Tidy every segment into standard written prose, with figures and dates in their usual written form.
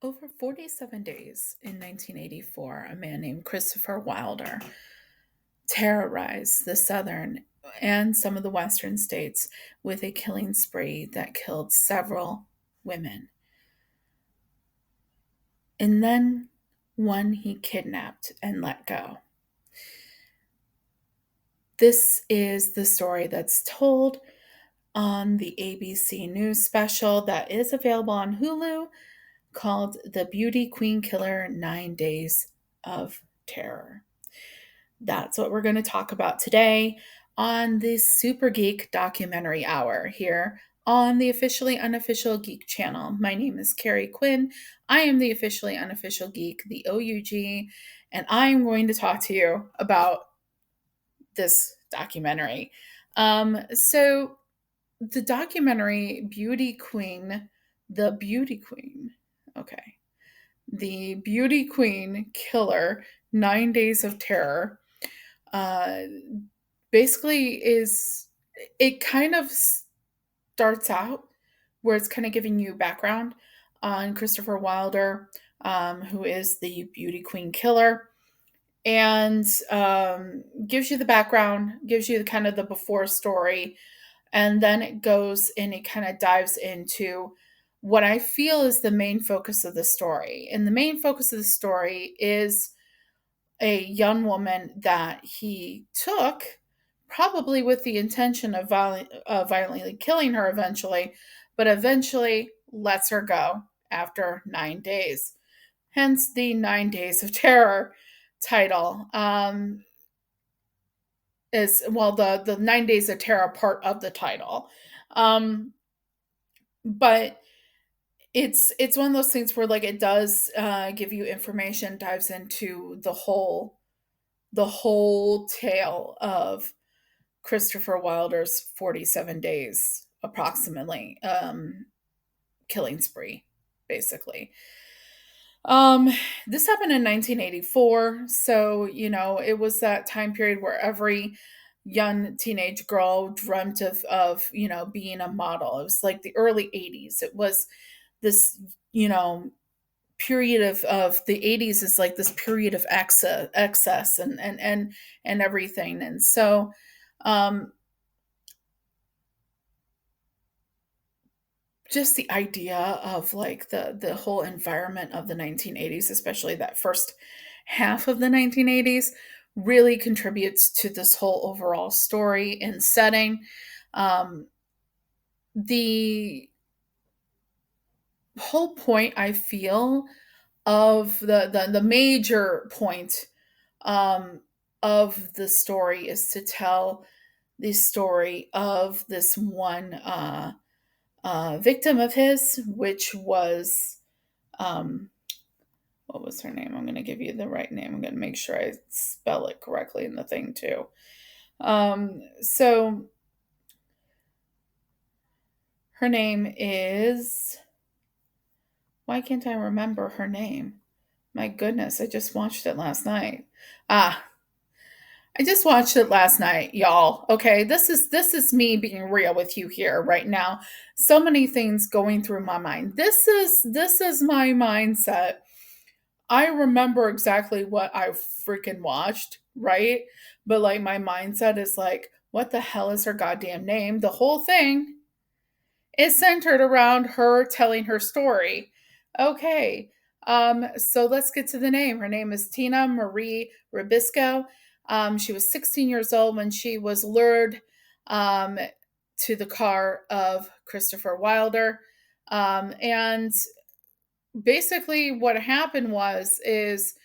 Over 47 days in 1984, a man named Christopher Wilder terrorized the southern and some of the western states with a killing spree that killed several women. And then one he kidnapped and let go. This is the story that's told on the ABC News special that is available on Hulu called The Beauty Queen Killer 9 Days of Terror. That's what we're going to talk about today on the Super Geek Documentary Hour here on the Officially Unofficial Geek channel. My name is Carrie Quinn. I am the Officially Unofficial Geek, the OUG, and I'm going to talk to you about this documentary. So the documentary The Beauty Queen, okay, The Beauty Queen Killer 9 Days of Terror uh, basically is it kind of starts out where it's kind of giving you background on Christopher Wilder, who is the beauty queen killer, and gives you the background, gives you the kind of the before story, and then it goes and it kind of dives into what I feel is the main focus of the story. And the main focus of the story is a young woman that he took, probably with the intention of violently killing her eventually, but eventually lets her go after 9 days. Hence the 9 Days of Terror title. Is well the 9 Days of Terror part of the title. Um, but it's one of those things where like it does give you information, dives into the whole tale of Christopher Wilder's 47 days, approximately, killing spree, basically. Um, this happened in 1984, so it was that time period where every young teenage girl dreamt of being a model. It was like the early 80s. It was this, you know, period of the 80s is like this period of excess and everything. And so um just the idea of like the whole environment of the 1980s, especially that first half of the 1980s, really contributes to this whole overall story and setting. The whole point, I feel, of the major point um, of the story is to tell the story of this one victim of his, which was um, what was her name? I'm going to give you the right name. I'm going to make sure I spell it correctly in the thing too. So her name is. Why can't I remember her name? My goodness, I just watched it last night. Ah, I just watched it last night, y'all. Okay, this is me being real with you here right now. So many things going through my mind. This is my mindset. I remember exactly what I freaking watched, right? But like my mindset is like, what the hell is her goddamn name? The whole thing is centered around her telling her story. Okay. So let's get to the name. Her name is Tina Marie Ribisco. She was 16 years old when she was lured um, to the car of Christopher Wilder. And basically what happened is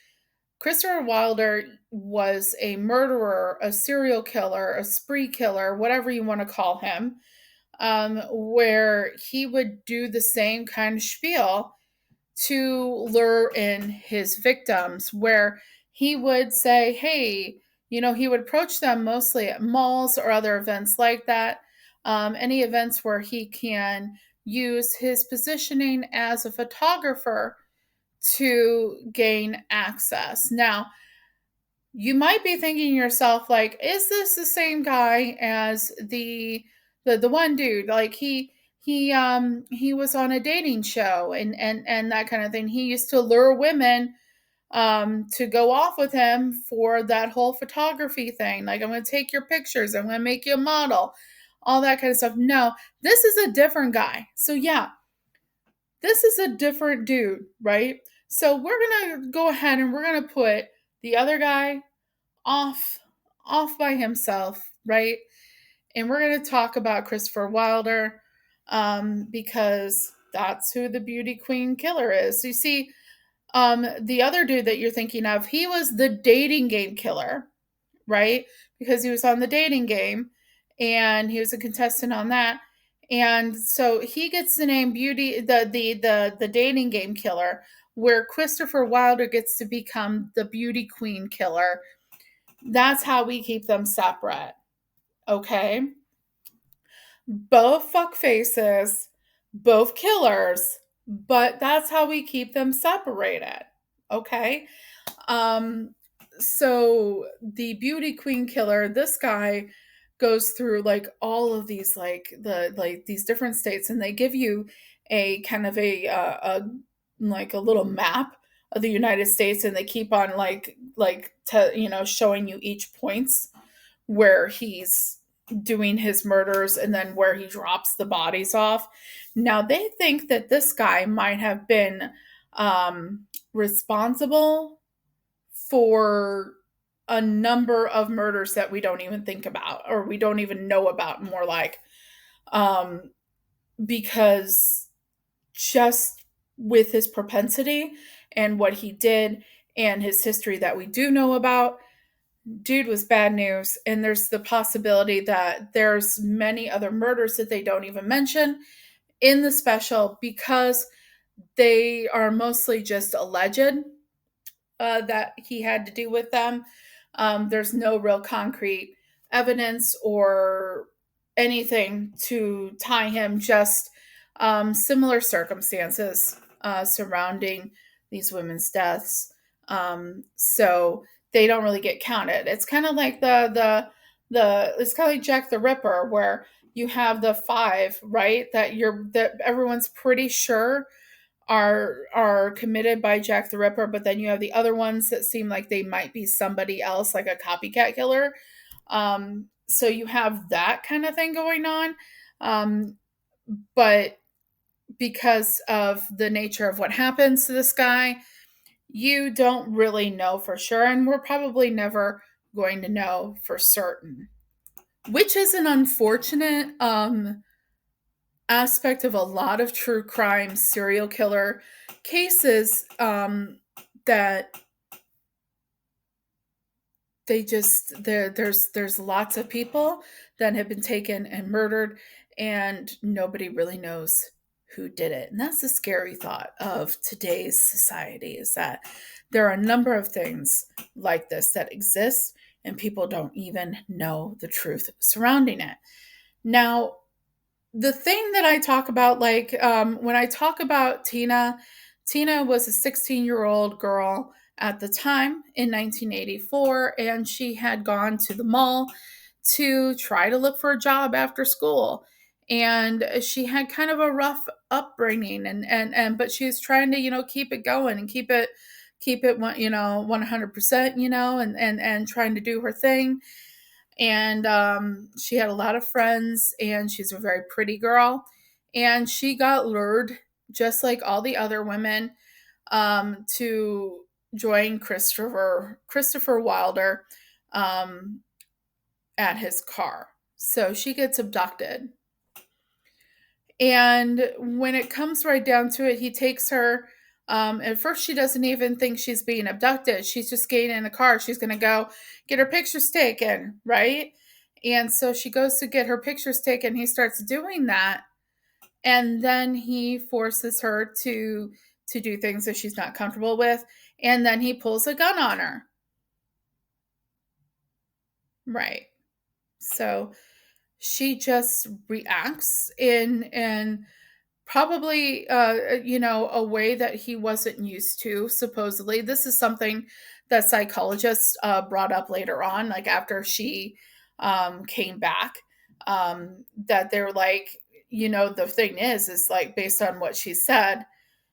Christopher Wilder was a murderer, a serial killer, a spree killer, whatever you want to call him, where he would do the same kind of spiel to lure in his victims, where he would say, hey, he would approach them mostly at malls or other events like that, any events where he can use his positioning as a photographer to gain access. Now, you might be thinking to yourself, like, is this the same guy as the one dude? Like he was on a dating show and that kind of thing. He used to lure women to go off with him for that whole photography thing. Like, I'm going to take your pictures, I'm going to make you a model, all that kind of stuff. No, this is a different guy. So, yeah, this is a different dude, right? So, we're going to go ahead and we're going to put the other guy off off by himself, right? And we're going to talk about Christopher Wilder because that's who the beauty queen killer is. You see, the other dude that you're thinking of, he was the dating game killer, right? Because he was on the dating game and he was a contestant on that. And so he gets the name Beauty, the dating game killer, where Christopher Wilder gets to become the beauty queen killer. That's how we keep them separate. Okay. Both fuck faces, both killers, but that's how we keep them separated. Okay. Um, so the beauty queen killer, this guy goes through like all of these these different states, and they give you a kind of a like a little map of the United States, and they keep on showing you each points where he's doing his murders and then where he drops the bodies off. Now they think that this guy might have been responsible for a number of murders that we don't even think about or we don't even know about, more like, because just with his propensity and what he did and his history that we do know about, dude was bad news. And there's the possibility that there's many other murders that they don't even mention in the special because they are mostly just alleged that he had to do with them. There's no real concrete evidence or anything to tie him, just similar circumstances surrounding these women's deaths. So they don't really get counted. It's kind of like the it's kind of like Jack the Ripper, where you have the five, right? That everyone's pretty sure are committed by Jack the Ripper, but then you have the other ones that seem like they might be somebody else, like a copycat killer. So you have that kind of thing going on. But because of the nature of what happens to this guy, you don't really know for sure, and we're probably never going to know for certain, which is an unfortunate aspect of a lot of true crime serial killer cases, that there's lots of people that have been taken and murdered and nobody really knows who did it. And that's the scary thought of today's society, is that there are a number of things like this that exist and people don't even know the truth surrounding it. Now, the thing that I talk about, when I talk about Tina, Tina was a 16-year-old girl at the time in 1984, and she had gone to the mall to try to look for a job after school. And she had kind of a rough upbringing, and but she was trying to, keep it going and keep it 100%, and trying to do her thing. And she had a lot of friends, and she's a very pretty girl, and she got lured, just like all the other women, to join Christopher Wilder at his car. So she gets abducted, and when it comes right down to it, he takes her. At first, she doesn't even think she's being abducted. She's just getting in the car. She's going to go get her pictures taken, right? And so she goes to get her pictures taken. He starts doing that, and then he forces her to do things that she's not comfortable with, and then he pulls a gun on her. Right. So she just reacts in probably a way that he wasn't used to. Supposedly, this is something that psychologists brought up later on, like after she came back, that they're like, the thing is like based on what she said,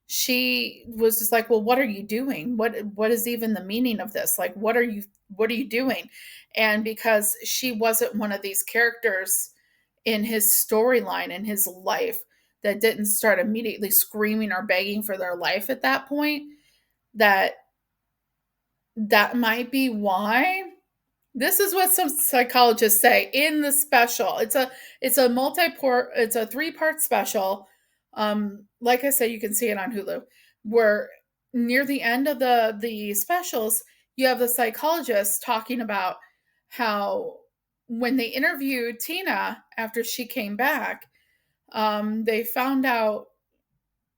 she was just like, well, what are you doing? What is even the meaning of this? Like, what are you doing? And because she wasn't one of these characters in his storyline in his life that didn't start immediately screaming or begging for their life at that point, that that might be why. This is what some psychologists say in the special. It's a multi-part, it's a three-part special. Like I said, you can see it on Hulu. Where near the end of the specials, you have the psychologist talking about how when they interviewed Tina after she came back, they found out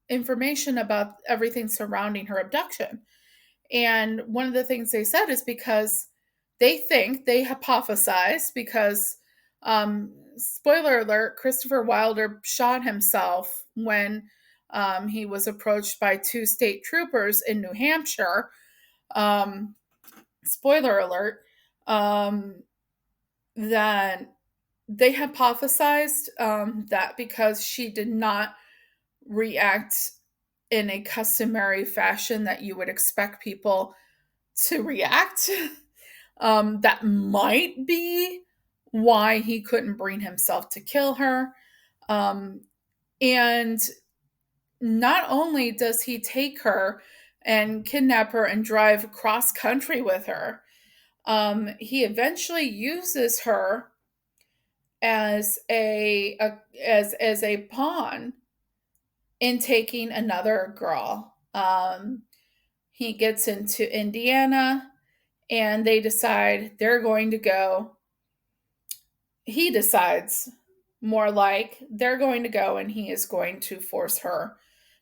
information about everything surrounding her abduction. And one of the things they said is because they hypothesized because, spoiler alert, Christopher Wilder shot himself when he was approached by two state troopers in New Hampshire. Um, Spoiler alert, um, that they hypothesized that because she did not react in a customary fashion that you would expect people to react, that might be why he couldn't bring himself to kill her. Um, and not only does he take her and kidnap her and drive cross country with her, he eventually uses her as a pawn in taking another girl. He gets into Indiana and they decide they're going to go. He decides more like they're going to go and he is going to force her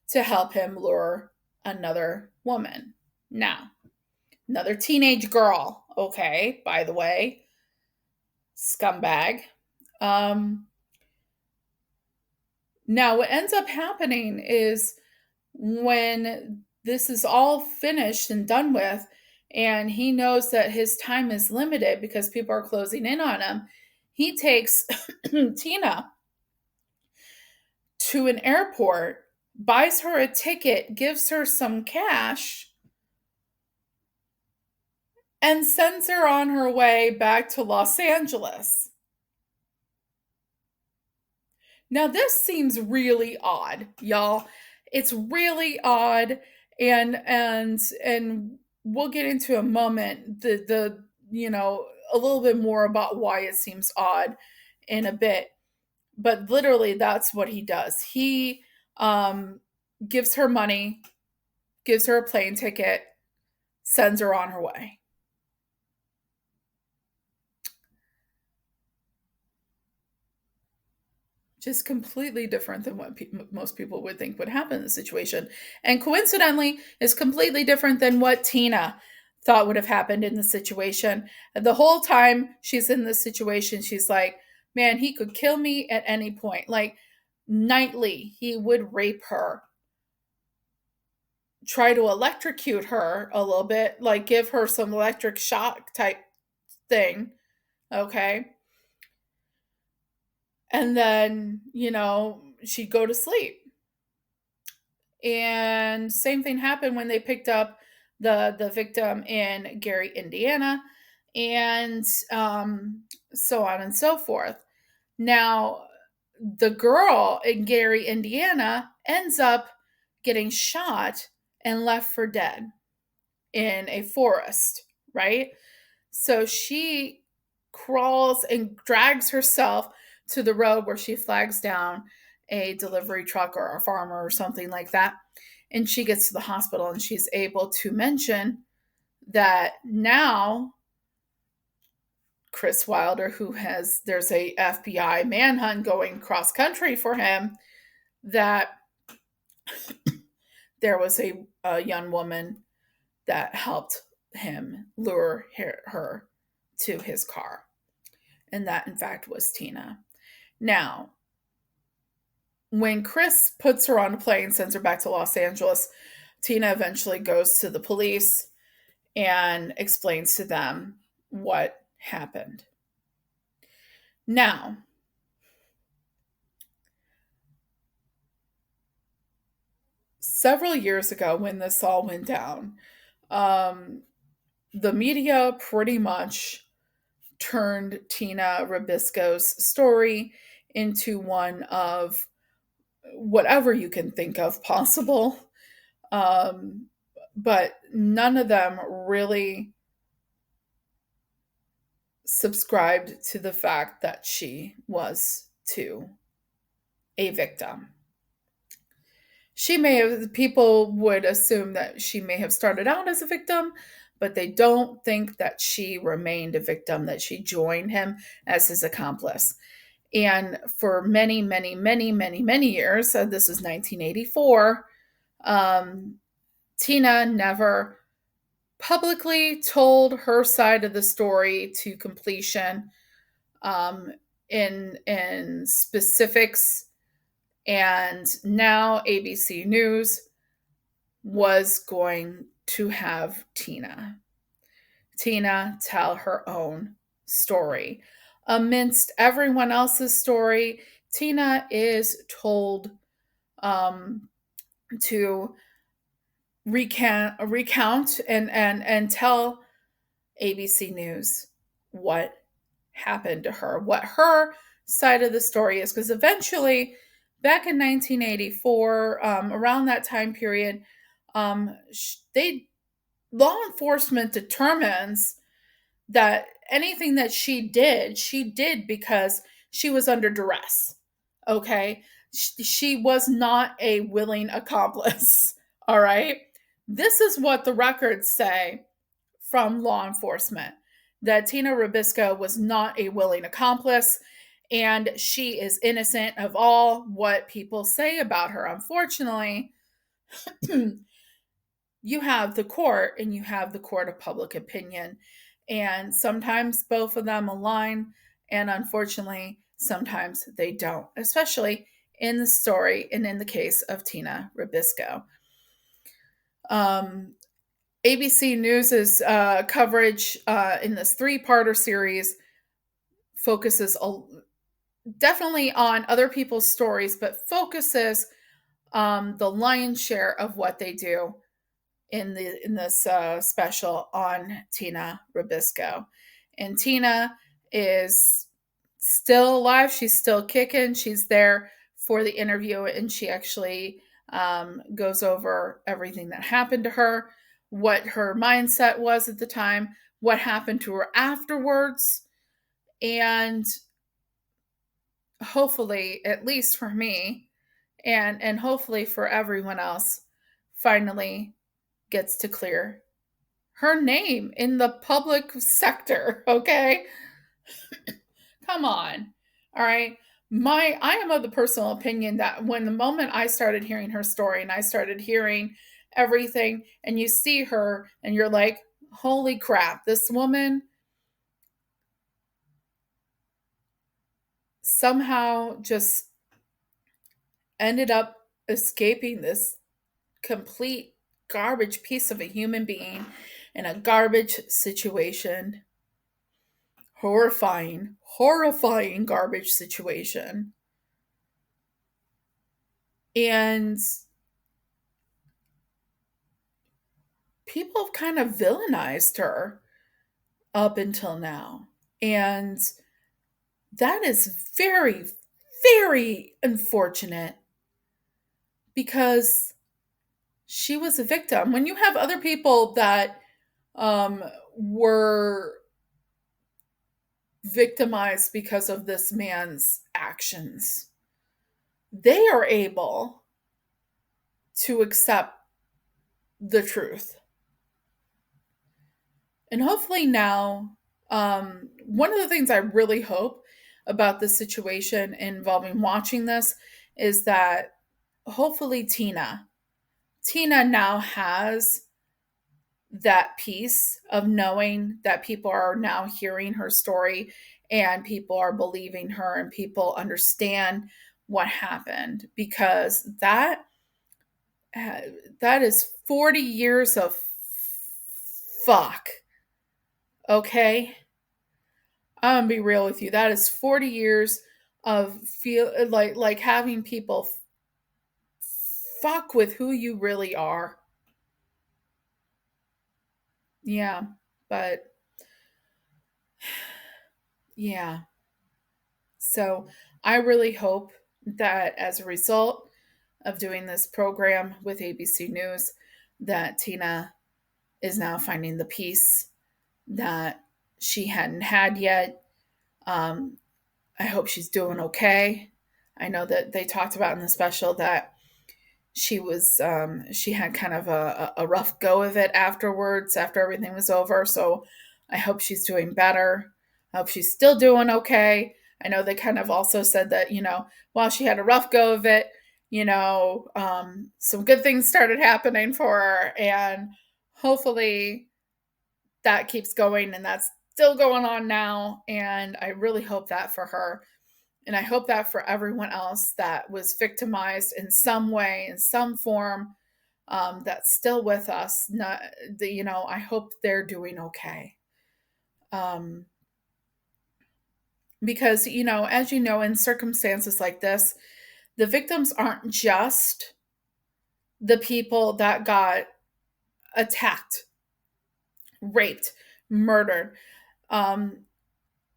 to help him lure another woman. Now, another teenage girl, okay, by the way, scumbag. Um, Now, what ends up happening is when this is all finished and done with, and he knows that his time is limited because people are closing in on him, he takes Tina to an airport, buys her a ticket, gives her some cash, and sends her on her way back to Los Angeles. Now, this seems really odd, y'all. It's really odd, and we'll get into a moment a little bit more about why it seems odd in a bit. But literally, that's what he does. He um, gives her money, gives her a plane ticket, sends her on her way. Just completely different than what most people would think would happen in the situation. And coincidentally, is completely different than what Tina thought would have happened in the situation. The whole time she's in this situation, she's like, man, he could kill me at any point. Like, nightly, he would rape her, try to electrocute her a little bit, like give her some electric shock type thing. Okay. And then, she'd go to sleep. And same thing happened when they picked up the victim in Gary, Indiana, and so on and so forth. Now, the girl in Gary, Indiana, ends up getting shot and left for dead in a forest, right? So she crawls and drags herself to the road where she flags down a delivery truck or a farmer or something like that. And she gets to the hospital and she's able to mention that now Chris Wilder, there's a FBI manhunt going cross country for him, that there was a young woman that helped him lure her to his car. And that, in fact, was Tina. Now, when Chris puts her on a plane, sends her back to Los Angeles, Tina eventually goes to the police and explains to them what happened. Now, several years ago when this all went down, um, the media pretty much turned Tina Ribisco's story into one of whatever you can think of possible. Um, but none of them really subscribed to the fact that she was too a victim. She may have, people would assume that she may have started out as a victim, but they don't think that she remained a victim, that she joined him as his accomplice. And for many, many, many, many, many years, this was 1984, um, Tina never publicly told her side of the story to completion, um, in specifics. And now ABC News was going to have Tina tell her own story. Amidst everyone else's story, Tina is told, um, to recount and tell ABC News what happened to her, what her side of the story is. Because eventually, back in 1984, around that time period, they law enforcement determines that anything that she did because she was under duress. Okay, she was not a willing accomplice. All right, this is what the records say from law enforcement, that Tina Ribisco was not a willing accomplice and she is innocent of all what people say about her. Unfortunately, you have the court and you have the court of public opinion. And sometimes both of them align, and unfortunately, sometimes they don't, especially in the story and in the case of Tina Ribisco. Um, ABC News's coverage in this three-parter series focuses definitely on other people's stories, but focuses the lion's share of what they do in this special on Tina Ribisco. And Tina is still alive. She's still kicking. She's there for the interview, and she actually goes over everything that happened to her, what her mindset was at the time, what happened to her afterwards, and hopefully, at least for me, and hopefully for everyone else, finally gets to clear her name in the public sector. Okay, come on. All right, I am of the personal opinion that when the moment I started hearing her story and I started hearing everything, and you see her and you're like, holy crap, this woman somehow just ended up escaping this complete garbage piece of a human being in a garbage situation. Horrifying, horrifying garbage situation. And people have kind of villainized her up until now. And that is very, very unfortunate because she was a victim. When you have other people that were victimized because of this man's actions, they are able to accept the truth. And hopefully now, one of the things I really hope about this situation involving watching this is that hopefully Tina now has that piece of knowing that people are now hearing her story and people are believing her and people understand what happened, because uh, that is 40 years of fuck. Okay, I'm gonna be real with you. That is 40 years of feel like having people fuck with who you really are. Yeah, but yeah. So I really hope that as a result of doing this program with ABC News, that Tina is now finding the peace that she hadn't had yet. Um, I hope she's doing okay. I know that they talked about in the special that she had kind of a rough go of it afterwards, after everything was over. So I hope she's doing better. I hope she's still doing okay. I know they kind of also said that, while she had a rough go of it, some good things started happening for her, and hopefully that keeps going, and that's still going on now. And I really hope that for her. And I hope that for everyone else that was victimized in some way, in some form, that's still with us. Not, I hope they're doing okay. Um, because, as you know, in circumstances like this, the victims aren't just the people that got attacked, raped, murdered. Um,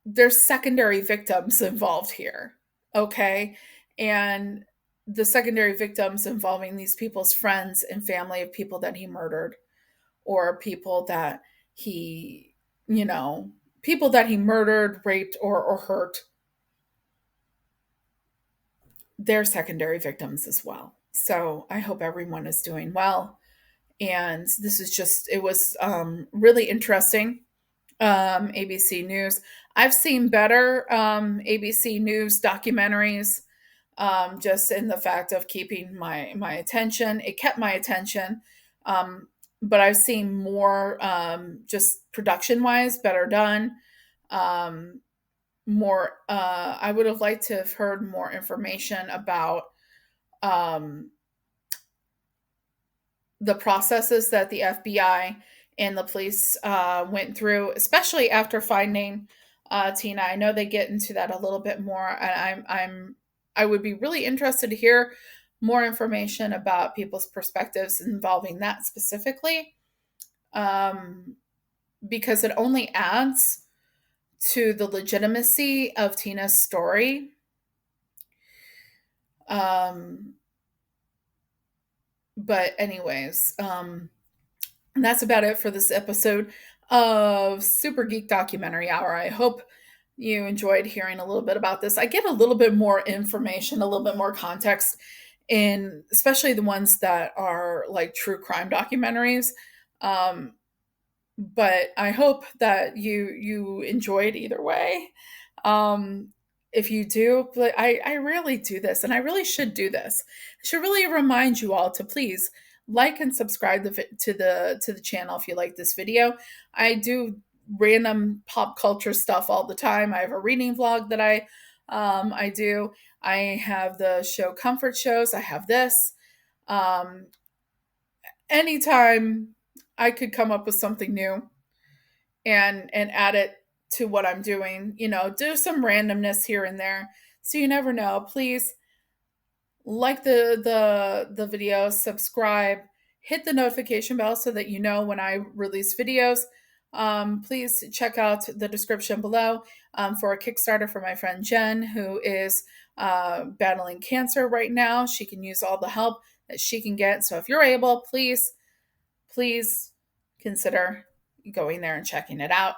there's secondary victims involved here. Okay. And the secondary victims involving these people's friends and family of people that he murdered, or people that he, you know, people that he murdered, raped, or hurt, they're secondary victims as well. So I hope everyone is doing well. And this is just, it was really interesting. ABC News. I've seen better ABC News documentaries, just in the fact of keeping my attention. It kept my attention, but I've seen more, just production wise, better done. Um, more. I would have liked to have heard more information about um, the processes that the FBI and the police went through, especially after finding Tina. I know they get into that a little bit more, and I would be really interested to hear more information about people's perspectives involving that specifically, um, because it only adds to the legitimacy of Tina's story. Um, but anyways, and that's about it for this episode of Super Geek Documentary Hour. I hope you enjoyed hearing a little bit about this. I get a little bit more information, a little bit more context in especially the ones that are like true crime documentaries. Um, but I hope that you enjoyed either way. Um, if you do, but I really do this, and I really should do this. I should really remind you all to please like and subscribe to the channel if you like this video. I do random pop culture stuff all the time. I have a reading vlog that I do. I have the show Comfort Shows. I have this. Um, anytime I could come up with something new and add it to what I'm doing, do some randomness here and there. So you never know. Please like the video, subscribe, hit the notification bell so that you know when I release videos. Please check out the description below for a Kickstarter for my friend Jen, who is battling cancer right now. She can use all the help that she can get. So if you're able, please consider going there and checking it out.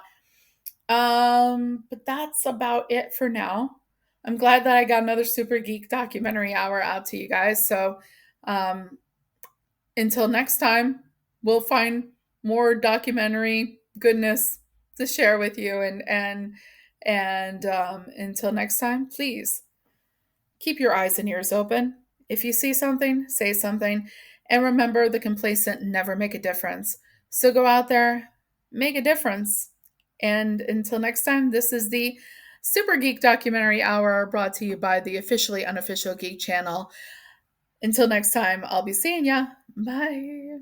But that's about it for now. I'm glad that I got another Super Geek Documentary Hour out to you guys. So, um, until next time, we'll find more documentary goodness to share with you. And until next time, please keep your eyes and ears open. If you see something, say something, and remember, the complacent never make a difference. So go out there, make a difference. And until next time, this is the Super Geek Documentary Hour, brought to you by the officially unofficial Geek channel. Until next time, I'll be seeing ya. Bye.